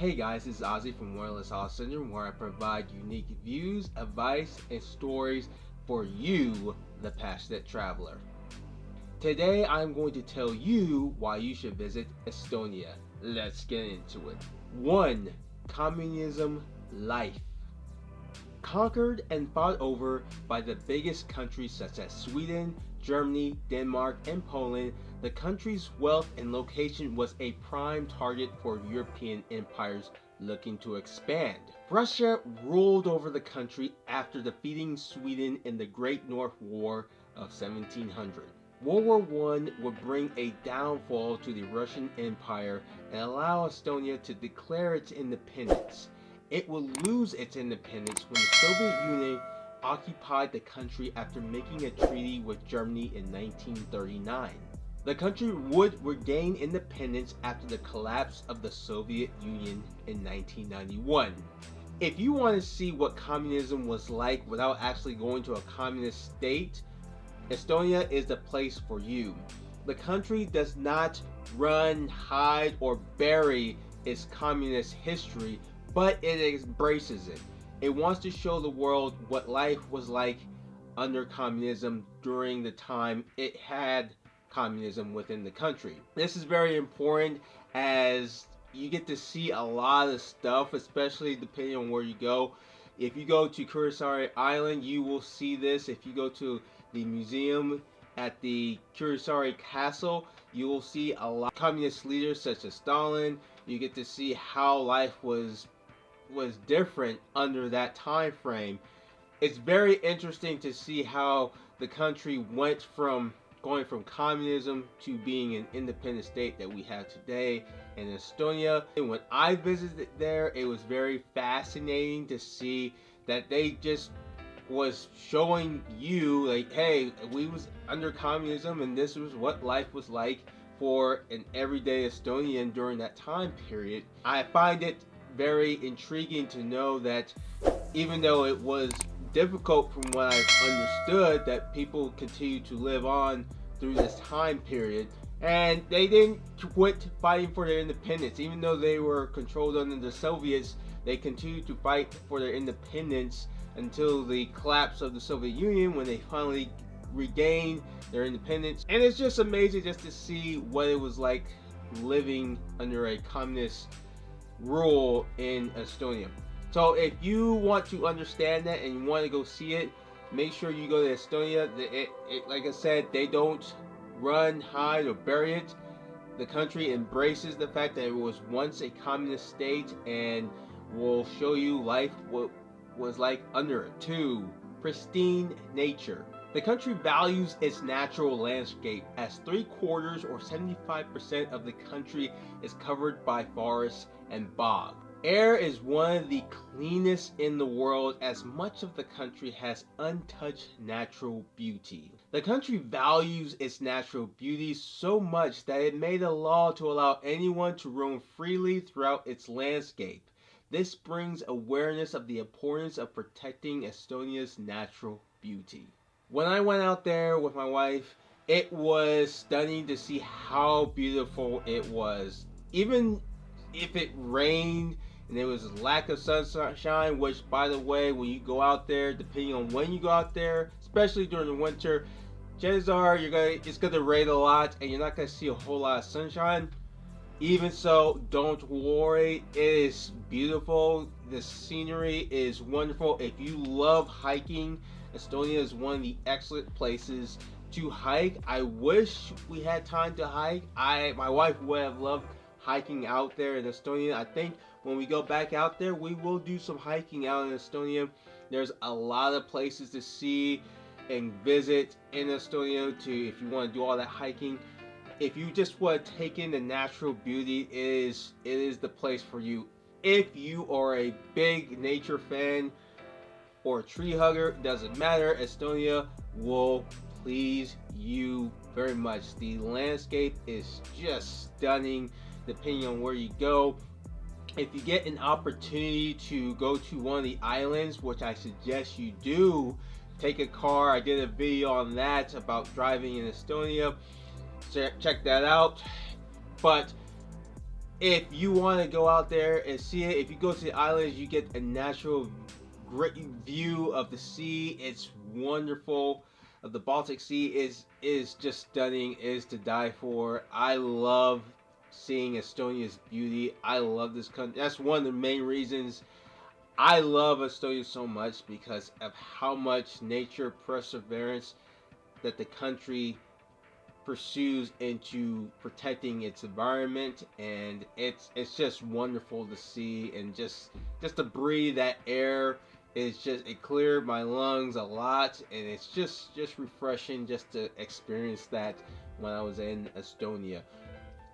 Hey guys, this is Ozzie from Wanderlust Awe Syndrome, where I provide unique views, advice, and stories for you, the passionate traveler. Today I'm going to tell you why you should visit Estonia. Let's get into it. 1. Communism life. Conquered and fought over by the biggest countries such as Sweden, Germany, Denmark, and Poland, the country's wealth and location was a prime target for European empires looking to expand. Russia ruled over the country after defeating Sweden in the Great North War of 1700. World War I would bring a downfall to the Russian Empire and allow Estonia to declare its independence. It would lose its independence when the Soviet Union occupied the country after making a treaty with Germany in 1939. The country would regain independence after the collapse of the Soviet Union in 1991. If you want to see what communism was like without actually going to a communist state, Estonia is the place for you. The country does not run, hide, or bury its communist history, but it embraces it. It wants to show the world what life was like under communism during the time it had communism within the country. This is very important as you get to see a lot of stuff, especially depending on where you go. If you go to Kuressaare Island, you will see this. If you go to the museum at the Kuressaare Castle, you will see a lot of communist leaders such as Stalin. You get to see how life was different under that time frame. It's very interesting to see how the country went from going from communism to being an independent state that we have today in Estonia. And when I visited there, it was very fascinating to see that they just was showing you like, hey, we was under communism and this was what life was like for an everyday Estonian during that time period. I find it very intriguing to know that even though it was difficult from what I've understood, that people continue to live on through this time period, and they didn't quit fighting for their independence. Even though they were controlled under the Soviets, they continued to fight for their independence until the collapse of the Soviet Union, when they finally regained their independence. And it's just amazing just to see what it was like living under a communist rule in Estonia. So if you want to understand that and you want to go see it, make sure you go to Estonia. Like I said, they don't run, hide, or bury it. The country embraces the fact that it was once a communist state and will show you life what was like under it. 2. Pristine nature. The country values its natural landscape, as 3/4 or 75% of the country is covered by forests and bog. Air is one of the cleanest in the world, as much of the country has untouched natural beauty. The country values its natural beauty so much that it made a law to allow anyone to roam freely throughout its landscape. This brings awareness of the importance of protecting Estonia's natural beauty. When I went out there with my wife, it was stunning to see how beautiful it was. Even if it rained and there was a lack of sunshine, which, by the way, when you go out there, depending on when you go out there, especially during the winter, chances are it's gonna rain a lot and you're not gonna see a whole lot of sunshine. Even so, don't worry, it is beautiful. The scenery is wonderful. If you love hiking, Estonia is one of the excellent places to hike. I wish we had time to hike. My wife would have loved hiking out there in Estonia. I think when we go back out there, we will do some hiking out in Estonia. There's a lot of places to see and visit in Estonia if you want to do all that hiking. If you just want to take in the natural beauty, it is the place for you. If you are a big nature fan or a tree hugger, doesn't matter, Estonia will please you very much. The landscape is just stunning depending on where you go. If you get an opportunity to go to one of the islands, which I suggest you do, take a car. I did a video on that about driving in Estonia. Check that out. But If you want to go out there and see it, if you go to the islands, you get a natural great view of the sea. It's wonderful. The Baltic Sea is just stunning, is to die for. I love seeing Estonia's beauty. I love this country. That's one of the main reasons I love Estonia so much, because of how much nature perseverance that the country pursues into protecting its environment, and it's just wonderful to see, and just to breathe that air is just, it cleared my lungs a lot, and it's just refreshing just to experience that when I was in Estonia.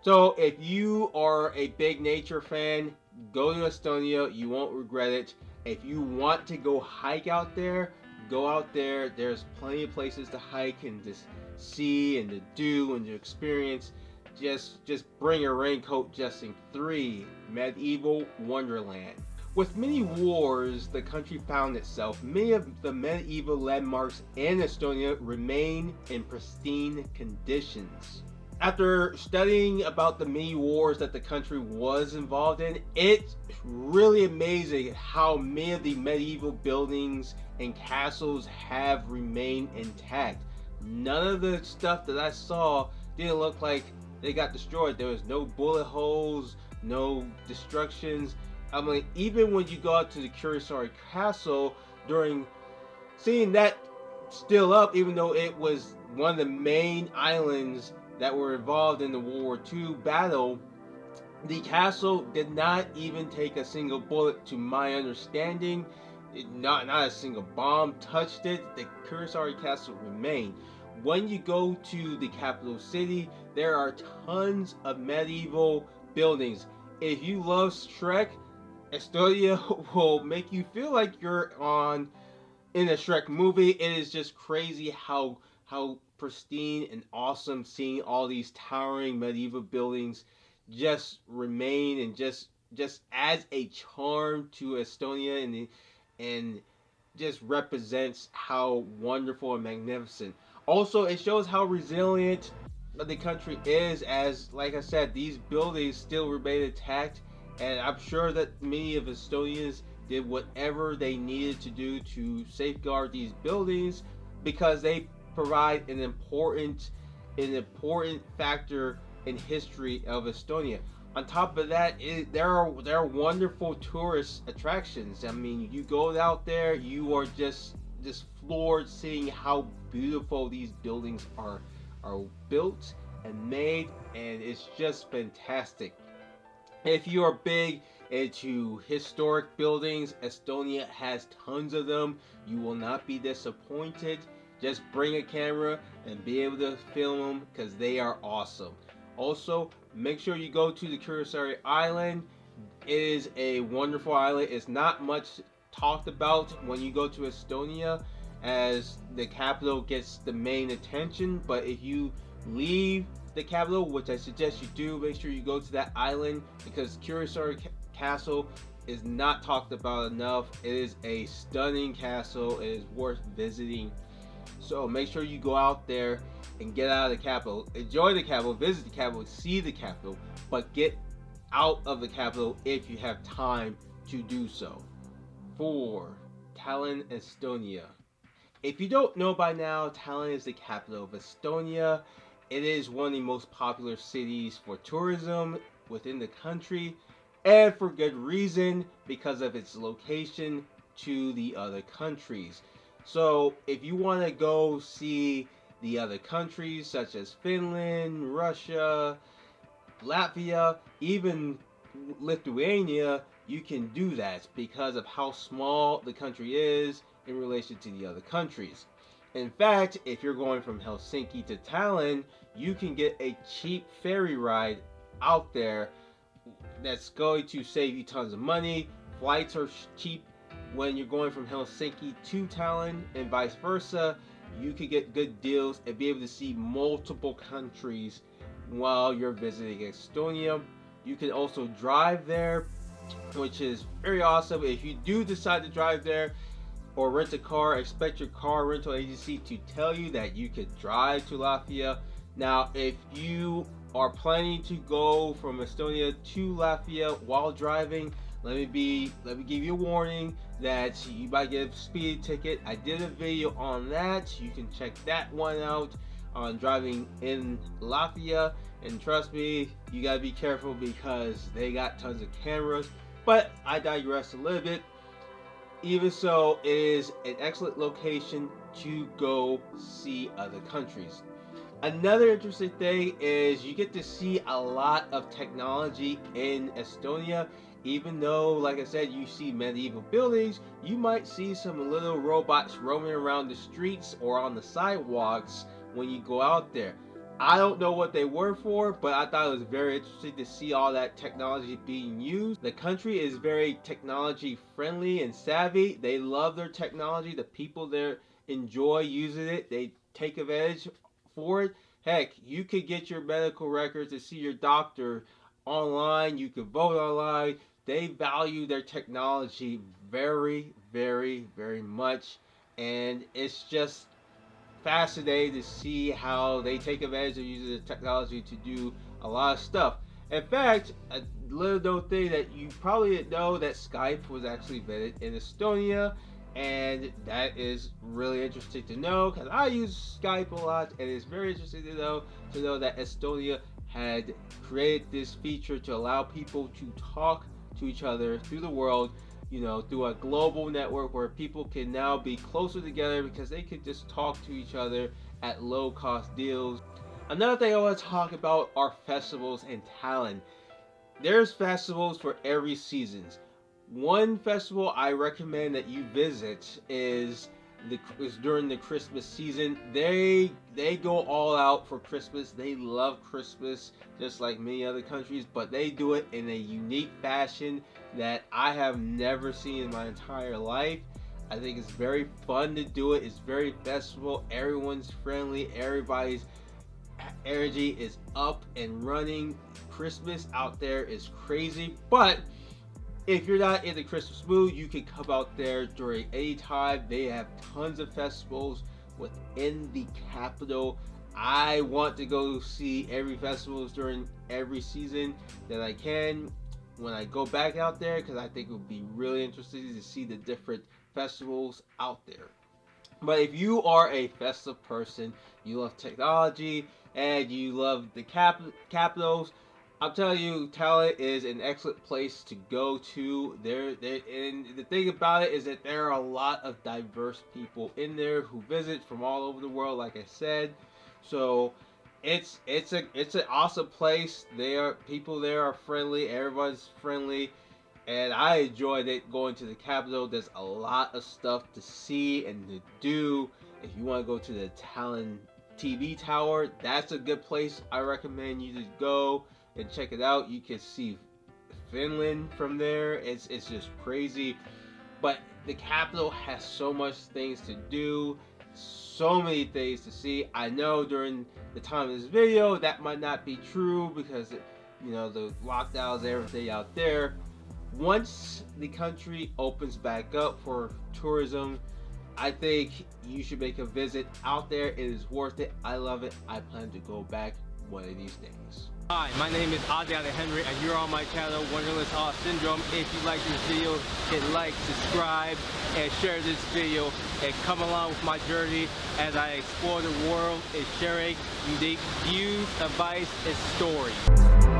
So if you are a big nature fan, go to Estonia. You won't regret it. If you want to go hike out there, go out there. There's plenty of places to hike and just see and to do and to experience. Just bring a raincoat just in 3. Medieval Wonderland. With many wars the country found itself, many of the medieval landmarks in Estonia remain in pristine conditions. After studying about the many wars that the country was involved in, it's really amazing how many of the medieval buildings and castles have remained intact. None of the stuff that I saw didn't look like they got destroyed. There was no bullet holes, no destructions. I mean, even when you go out to the Kurosari Castle, during seeing that still up, even though it was one of the main islands that were involved in the World War II battle, the castle did not even take a single bullet, to my understanding. Not a single bomb touched it. The Kurosari Castle remained. When you go to the capital city, there are tons of medieval buildings. If you love Shrek, Estonia will make you feel like you're in a Shrek movie. It is just crazy how pristine and awesome seeing all these towering medieval buildings just remain, and just adds a charm to Estonia, and just represents how wonderful and magnificent. Also, it shows how resilient the country is, as like I said, these buildings still remain intact, and I'm sure that many of Estonians did whatever they needed to do to safeguard these buildings, because they provide an important factor in history of Estonia. On top of that, there are wonderful tourist attractions. I mean, you go out there, you are just floored seeing how beautiful these buildings are built and made, and it's just fantastic. If you are big into historic buildings, Estonia has tons of them. You will not be disappointed. Just bring a camera and be able to film them, because they are awesome. Also, make sure you go to the Kurosari Island. It is a wonderful island. It's not much talked about when you go to Estonia, as the capital gets the main attention. But if you leave the capital, which I suggest you do, make sure you go to that island, because Kurosari Castle is not talked about enough. It is a stunning castle. It is worth visiting. So make sure you go out there and get out of the capital. Enjoy the capital, visit the capital, see the capital, but get out of the capital if you have time to do so. 4. Tallinn, Estonia. If you don't know by now, Tallinn is the capital of Estonia. It is one of the most popular cities for tourism within the country, and for good reason, because of its location to the other countries. So if you want to go see the other countries such as Finland, Russia, Latvia, even Lithuania, you can do that because of how small the country is in relation to the other countries. In fact, if you're going from Helsinki to Tallinn, you can get a cheap ferry ride out there that's going to save you tons of money. Flights are cheap when you're going from Helsinki to Tallinn, and vice versa. You could get good deals and be able to see multiple countries while you're visiting Estonia. You can also drive there, which is very awesome. If you do decide to drive there or rent a car, expect your car rental agency to tell you that you could drive to Latvia. Now, if you are planning to go from Estonia to Latvia while driving, let me give you a warning that you might get a speeding ticket. I did a video on that. You can check that one out on driving in Latvia. And trust me, you gotta be careful because they got tons of cameras. But I digress a little bit. Even so, it is an excellent location to go see other countries. Another interesting thing is you get to see a lot of technology in Estonia. Even though, like I said, you see medieval buildings, you might see some little robots roaming around the streets or on the sidewalks when you go out there. I don't know what they were for, but I thought it was very interesting to see all that technology being used. The country is very technology friendly and savvy. They love their technology. The people there enjoy using it. They take advantage for it. Heck, you could get your medical records to see your doctor online. You could vote online. They value their technology very, very, very much. And it's just fascinating to see how they take advantage of using the technology to do a lot of stuff. In fact, a little known thing that you probably didn't know, that Skype was actually invented in Estonia, and that is really interesting to know because I use Skype a lot, and it's very interesting to know that Estonia had created this feature to allow people to talk to each other through the world, through a global network where people can now be closer together because they can just talk to each other at low cost deals. Another thing I want to talk about are festivals in Tallinn. There's festivals for every seasons. One festival I recommend that you visit is during the Christmas season. They go all out for Christmas. They love Christmas just like many other countries, but they do it in a unique fashion that I have never seen in my entire life. I think it's very fun to do it. It's very festival. Everyone's friendly. Everybody's energy is up and running. Christmas out there is crazy, but if you're not in the Christmas mood, you can come out there during any time. They have tons of festivals within the capital. I want to go see every festival during every season that I can when I go back out there, because I think it would be really interesting to see the different festivals out there. But if you are a festive person, you love technology, and you love the capitals, I'm telling you, Tallinn is an excellent place to go to. And the thing about it is that there are a lot of diverse people in there who visit from all over the world, like I said. So it's an awesome place. People there are friendly. Everyone's friendly, and I enjoyed it going to the capital. There's a lot of stuff to see and to do. If you want to go to the Tallinn TV tower, that's a good place. I recommend you to go and check it out. You can see Finland from there. It's just crazy. But the capital has so much things to do, so many things to see. I know during the time of this video that might not be true because the lockdowns and everything out there. Once the country opens back up for tourism, I think you should make a visit out there. It is worth it. I love it. I plan to go back one of these days. Hi, my name is Ozzie and you're on my channel, Wanderlust Awe Syndrome. If you like this video, hit like, subscribe, and share this video, and come along with my journey as I explore the world and sharing unique views, advice, and stories.